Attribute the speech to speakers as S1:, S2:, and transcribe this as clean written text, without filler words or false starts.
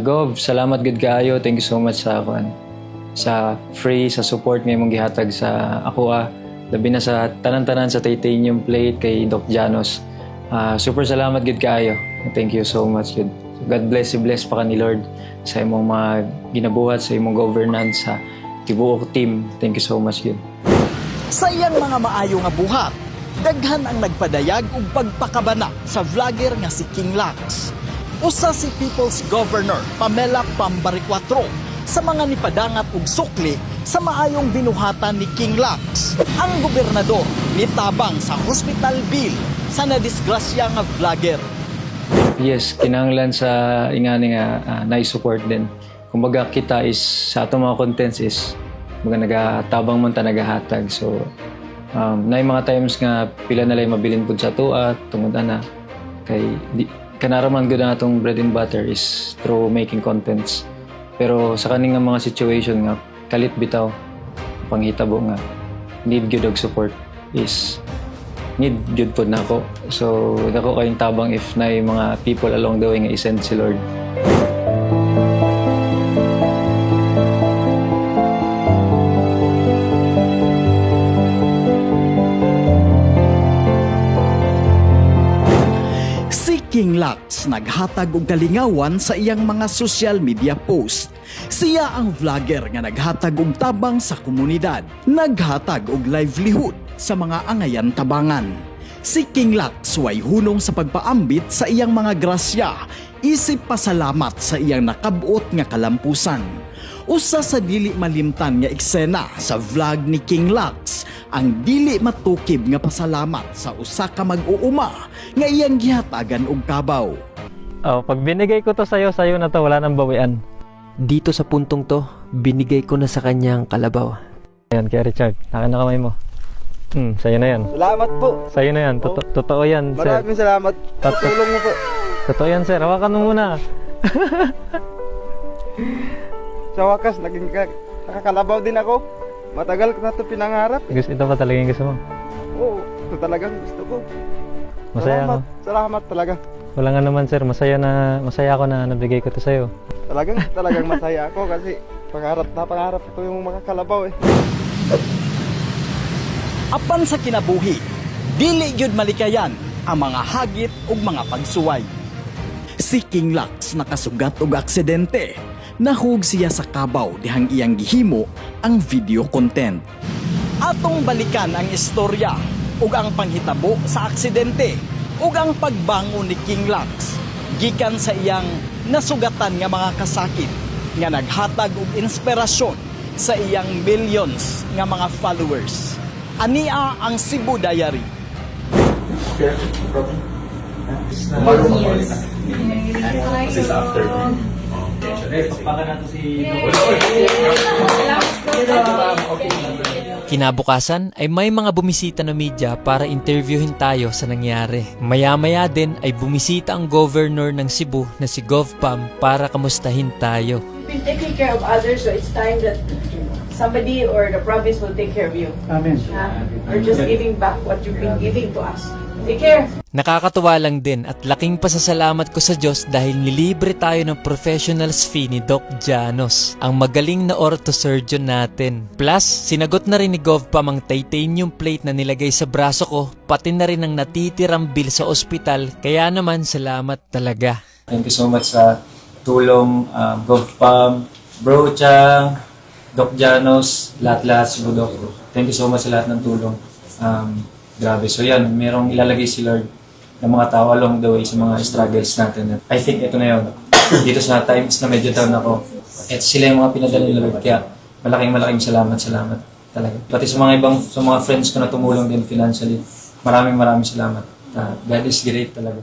S1: Gov, salamat gud kaayo. Thank you so much sa free, sa support nga imong gihatag sa ako labi na sa tanan-tanan sa titanium plate kay Doc Janos. Super salamat gud kaayo. Thank you so much gud. God bless pa ka ni Lord sa imong mga ginabuhat, sa imong governance, sa tibuok team. Thank you so much gud.
S2: Sa iyang mga maayo nga buhat, daghan ang nagpadayag og pagpakabana sa vlogger nga si King Lax. Usa si People's Governor Pamela Pambariccuatro sa mga nipadangat og sukli sa maayong binuhatan ni King Lax. Ang gobernador nitabang sa hospital bill sa nadisgrasya nga vlogger.
S1: Yes, kinahanglan sa ingani nga nai-support din. Kumbaga kita is sa atong mga contents is nagatabang man ta nagahatag. So na mga times nga pila na lay mabilin pud sa tuwa tungod ana kay kanaraman gud ang atong bread and butter is through making contents. Pero sa kaning nga mga situation nga kalit bitaw panghitabo nga need gyud og support is need gyud pud nako. So dako kayong tabang if nay mga people along the way nga isend si Lord.
S2: King Lax naghatag og kalingawan sa iyang mga social media post. Siya ang vlogger nga naghatag og tabang sa komunidad, naghatag og livelihood sa mga angayan tabangan. Si King Lax way hunong sa pagpaambit sa iyang mga grasya, isip pasalamat sa iyang nakabot nga kalampusan. Usa sa dili malimtan nga eksena sa vlog ni King Lax ang dili matukib nga pasalamat sa usa ka mag-uuma nga iyang gihatagan og kabaw.
S3: Pag binigay ko to sa'yo na to, wala nang bawian.
S4: Dito sa puntong to, binigay ko na sa kanyang kalabaw.
S3: Ayan, kaya Richard, akin na kamay mo. Sa'yo na yan.
S5: Salamat po.
S3: Sa'yo na yan, totoo yan, sir.
S5: Maraming salamat. Tulong mo po.
S3: Totoo yan, sir. Hawakan mo muna.
S5: Sa wakas, naging nakakalabaw din ako. Matagal ko na ito pinangarap.
S3: Ito pa talaga yung gusto mo?
S5: Oo, ito talagang gusto ko.
S3: Masaya ako.
S5: Salamat talaga.
S3: Wala nga naman, sir. Masaya ako na nabigay ko to sa'yo.
S5: Talagang masaya ako kasi pangarap ito yung makakalabaw eh.
S2: Apan sa kinabuhi, dili gyud malikayan ang mga hagit ug mga pagsuway. Si King Lax nakasugat og aksidente. Nahug siya sa kabaw dihang iyang gihimo ang video content. Atong balikan ang istorya ug ang panghitabo sa aksidente ug ang pagbangon ni King Lax gikan sa iyang nasugatan nga mga kasakit nga naghatag og inspirasyon sa iyang millions nga mga followers. Ania ang Cebu Diary.
S4: Kinabukasan ay may mga bumisita na media para interviewin tayo sa nangyari. Maya-maya din ay bumisita ang governor ng Cebu na si GovPam para kamustahin tayo.
S6: You've been taking care of others, so it's time that somebody or the province will take care of you. Amen. We're just giving back what you've been giving to us. Take care.
S4: Nakakatuwa lang din at laking pasasalamat ko sa Diyos dahil nilibre tayo ng professionals fee ni Doc Janos, ang magaling na orthosurgeon natin. Plus, sinagot na rin ni GovPam ang titanium plate na nilagay sa braso ko, pati na rin ang natitirang bill sa ospital, kaya naman salamat talaga.
S1: Thank you so much sa tulong, GovPam, Bro Chang, Doc Janos, lahat-lahat si Doc. Thank you so much sa lahat ng tulong. Grabe. So yan, merong ilalagay si Lord ng mga tao along the way sa mga struggles natin. I think ito na yun. Dito sa times na medyo down ako, at sila yung mga pinadala ni Lord. Kaya malaking salamat talaga. Pati sa mga friends ko na tumulong din financially, maraming salamat. God is great talaga.